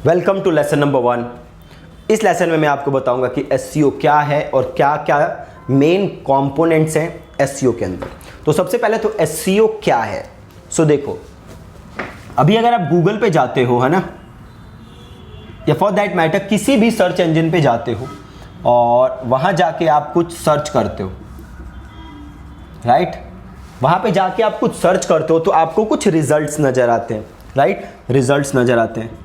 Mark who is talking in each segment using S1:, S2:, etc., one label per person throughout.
S1: Welcome to lesson number 1। इस lesson में मैं आपको बताऊंगा कि एसईओ क्या है और क्या क्या मेन कंपोनेंट्स हैं एसईओ के अंदर। तो सबसे पहले तो एसईओ क्या है। सो देखो, अभी अगर आप गूगल पे जाते हो, है ना, या फॉर दैट मैटर किसी भी सर्च इंजन पे जाते हो और वहां जाके आप कुछ सर्च करते हो, राइट, वहां पे जाके आप कुछ सर्च करते हो तो आपको कुछ रिजल्ट्स नजर आते हैं, राइट, रिजल्ट्स नजर आते हैं।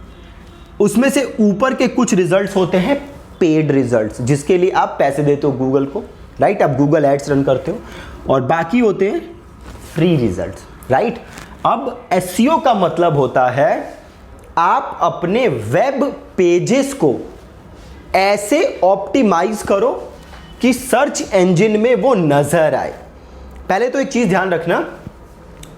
S1: उसमें से ऊपर के कुछ रिजल्ट्स होते हैं पेड रिजल्ट्स, जिसके लिए आप पैसे देते हो गूगल को, राइट, आप गूगल एड्स रन करते हो, और बाकी होते हैं फ्री रिजल्ट्स, राइट। अब एसईओ का मतलब होता है आप अपने वेब पेजेस को ऐसे ऑप्टिमाइज करो कि सर्च इंजन में वो नजर आए। पहले तो एक चीज ध्यान रखना,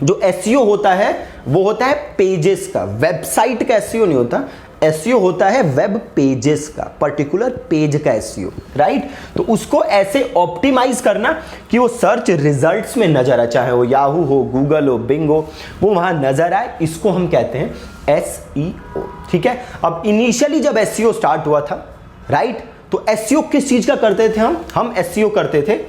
S1: जो एसईओ होता है वो होता है पेजेस का, वेबसाइट का एसईओ नहीं होता। एसईओ होता है वेब पेजेस का, पर्टिकुलर पेज का एसईओ, राइट। तो उसको ऐसे ऑप्टिमाइज करना कि वो सर्च रिजल्ट्स में नजर आए, चाहे वो याहू हो, गूगल हो, बिंग हो, वो वहां नजर आए, इसको हम कहते हैं एसईओ, ठीक है। अब इनिशियली जब एसईओ स्टार्ट हुआ था, राइट, तो एसईओ किस चीज का करते थे हम एसईओ करते थे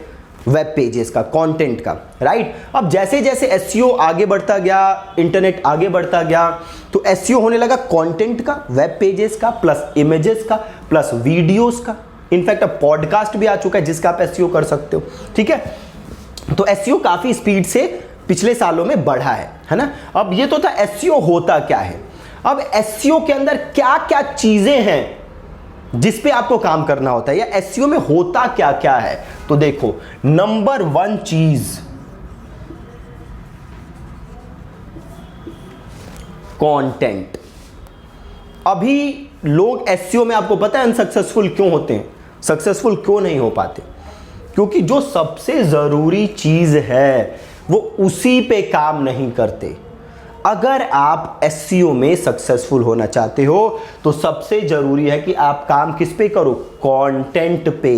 S1: वेब पेजेस का, कंटेंट का, राइट। अब जैसे जैसे एसईओ आगे बढ़ता गया, इंटरनेट आगे बढ़ता गया, तो एसईओ होने लगा कंटेंट का, वेब पेजेस का, प्लस इमेजेस का, प्लस वीडियोस का। इनफैक्ट अब पॉडकास्ट भी आ चुका है जिसका आप एसईओ कर सकते हो, ठीक है। तो एसईओ काफी स्पीड से पिछले सालों में बढ़ा है ना। अब ये तो था एसईओ होता क्या है। अब एसईओ के अंदर क्या क्या चीजें हैं जिस पे आपको काम करना होता है, या एसईओ में होता क्या क्या है। तो देखो, नंबर 1 चीज कंटेंट। अभी लोग एसईओ में, आपको पता है, अनसक्सेसफुल क्यों होते हैं, सक्सेसफुल क्यों नहीं हो पाते? क्योंकि जो सबसे जरूरी चीज है वो उसी पे काम नहीं करते। अगर आप एसईओ में सक्सेसफुल होना चाहते हो तो सबसे जरूरी है कि आप काम किस पे करो, कंटेंट पे,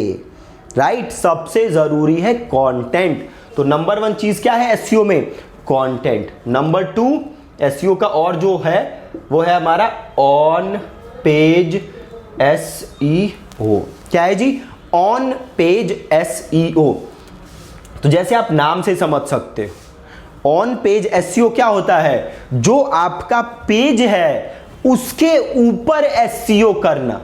S1: राइट। सबसे जरूरी है कंटेंट। तो नंबर 1 चीज क्या है एसईओ में, कंटेंट। नंबर 2 एसईओ का और जो है वो है हमारा ऑन पेज एसईओ। क्या है जी? On page SEO. तो जैसे आप नाम से समझ सकते हो, ऑन पेज एसईओ क्या होता है, जो आपका पेज है उसके ऊपर एसईओ करना।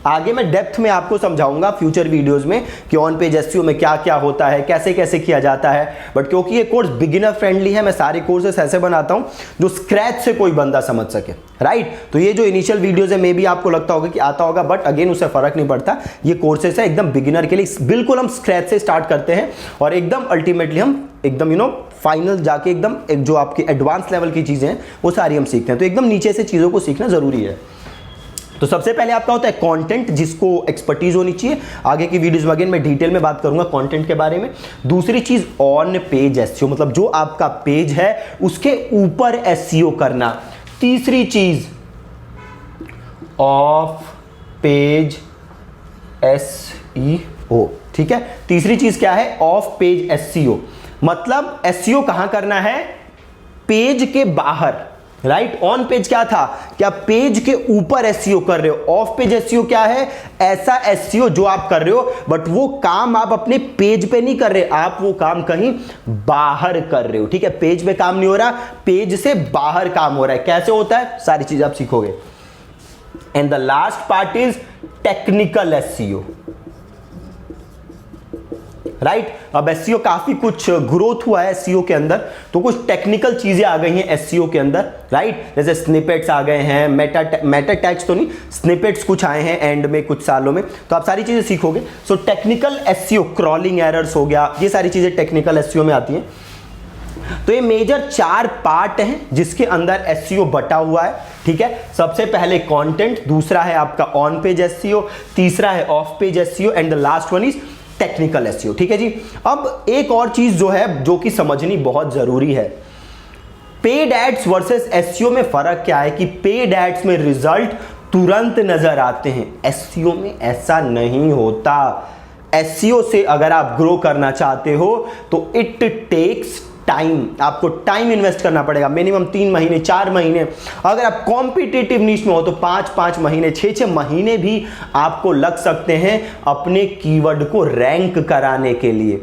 S1: आगे मैं डेप्थ में आपको समझाऊंगा फ्यूचर वीडियोस में कि ऑन पेज एसईओ में क्या क्या होता है, कैसे कैसे किया जाता है। बट क्योंकि ये कोर्स बिगिनर फ्रेंडली है, मैं सारे कोर्सेस ऐसे बनाता हूं जो स्क्रैच से कोई बंदा समझ सके, राइट। तो ये जो इनिशियल वीडियोस है, मे बी आपको लगता होगा कि आता होगा, बट अगेन उससे फर्क नहीं पड़ता। ये कोर्सेस है एकदम बिगिनर के लिए, बिल्कुल हम स्क्रैच से स्टार्ट करते हैं और एकदम अल्टीमेटली हम एकदम फाइनल जाके एकदम एक जो आपकी एडवांस लेवल की चीजें हैं वो सारी हम सीखते हैं। तो एकदम नीचे से चीजों को सीखना जरूरी है। तो सबसे पहले आपका होता है कंटेंट, जिसको एक्सपर्टीज होनी चाहिए। आगे की वीडियोस में अगेन मैं डिटेल में बात करूंगा कंटेंट के बारे में। दूसरी चीज ऑन पेज एसईओ, मतलब जो आपका पेज है उसके ऊपर एसईओ करना। तीसरी चीज ऑफ पेज एसईओ, ठीक है। तीसरी चीज क्या है, ऑफ पेज एसईओ। मतलब एसईओ कहां करना है, पेज के बाहर, राइट। ऑन पेज क्या था, क्या पेज के ऊपर एसईओ कर रहे हो। ऑफ पेज एसईओ क्या है, ऐसा एसईओ जो आप कर रहे हो बट वो काम आप अपने पेज पे नहीं कर रहे, आप वो काम कहीं बाहर कर रहे हो, ठीक है। पेज पे काम नहीं हो रहा, पेज से बाहर काम हो रहा है। कैसे होता है, सारी चीज आप सीखोगे। And the last part is technical SEO, right. अब एसईओ काफी कुछ ग्रोथ हुआ है एसईओ के अंदर, तो कुछ टेक्निकल चीजें आ गई हैं एसईओ के अंदर, राइट। जैसे स्निपेट्स आ गए हैं, मेटा टैग्स तो नहीं, स्निपेट्स कुछ आए हैं एंड में कुछ सालों में, तो आप सारी चीजें सीखोगे। So technical SEO, crawling errors हो गया, ये सारी चीजें टेक्निकल एसईओ में आती हैं। तो ये मेजर 4 पार्ट हैं जिसके अंदर एसईओ बटा हुआ है, ठीक है। सबसे पहले कंटेंट, दूसरा है आपका ऑन पेज एसईओ, तीसरा है of page SEO, and the last one is technical SEO, ठीक है जी। अब एक और चीज जो है जो कि समझनी बहुत जरूरी है, पेड एड्स वर्सेस एसईओ में फर्क क्या है कि पेड एड्स में रिजल्ट तुरंत नजर आते हैं, एसईओ में ऐसा नहीं होता। एसईओ से अगर आप ग्रो करना चाहते हो तो इट टेक्स टाइम, आपको टाइम इन्वेस्ट करना पड़ेगा, मिनिमम 3 महीने 4 महीने। अगर आप कॉम्पिटिटिव नीश में हो तो 5-5 महीने 6-6 महीने भी आपको लग सकते हैं अपने कीवर्ड को रैंक कराने के लिए।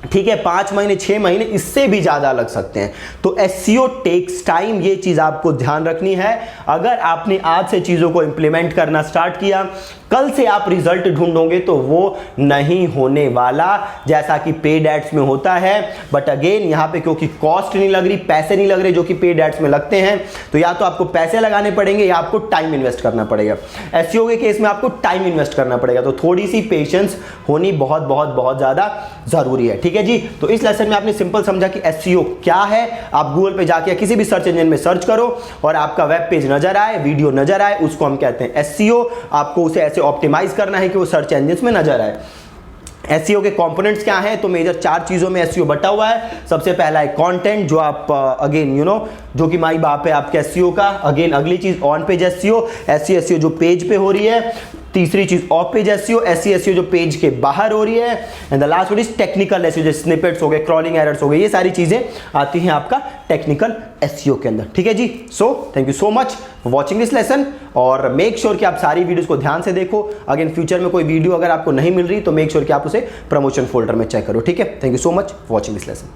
S1: ठीक है, 5 महीने 6 महीने इससे भी ज्यादा लग सकते हैं। तो एसईओ टेक्स टाइम, ये चीज आपको ध्यान रखनी है। अगर आपने आज से चीजों को इंप्लीमेंट करना स्टार्ट किया, कल से आप रिजल्ट ढूंढोगे तो वो नहीं होने वाला जैसा कि पेड एड्स में होता है। बट अगेन यहां पे क्योंकि कॉस्ट नहीं लग रही, पैसे नहीं लग रहे जो कि पेड एड्स में लगते हैं, तो या तो आपको पैसे लगाने पड़ेंगे या आपको टाइम इन्वेस्ट करना पड़ेगा। एसईओ के केस में आपको टाइम इन्वेस्ट करना पड़ेगा, तो थोड़ी सी पेशेंस होनी बहुत बहुत बहुत ज्यादा जरूरी है। ठीक है जी, तो इस लेसन में आपने सिंपल समझा कि एसईओ क्या है। आप गूगल पे जाके किसी भी सर्च इंजन में सर्च करो और आपका वेब पेज नजर आए, वीडियो नजर आए, उसको हम कहते हैं एसईओ। आपको उसे ऐसे ऑप्टिमाइज करना है कि वो सर्च इंजन में नजर आए। एसईओ के कंपोनेंट्स क्या हैं? तो मेजर 4 चीजों में एसईओ बटा हुआ है। सबसे पहला है कंटेंट, जो आप अगेन जो कि माई बाप है आपके एसईओ का। अगेन अगली चीज ऑन पेज एसईओ, ऐसी एसईओ जो पेज पे हो रही है। तीसरी चीज ऑफ पेज एसईओ, ऐसी एसईओ जो पेज के बाहर हो रही है। And the last word is technical SEO, जैसे स्निपेट्स हो गए, क्रॉलिंग एरर्स हो गए, ये सारी चीजें आती हैं आपका टेक्निकल एसईओ के अंदर। ठीक है जी, so thank you so much for watching this lesson और मेक श्योर कि आप सारी वीडियोस को ध्यान से देखो। अगेन फ्यूचर में कोई वीडियो अगर आपको नहीं मिल रही तो मेक श्योर कि आप उसे प्रमोशन फोल्डर में चेक करो। ठीक है, thank you so much for watching this lesson.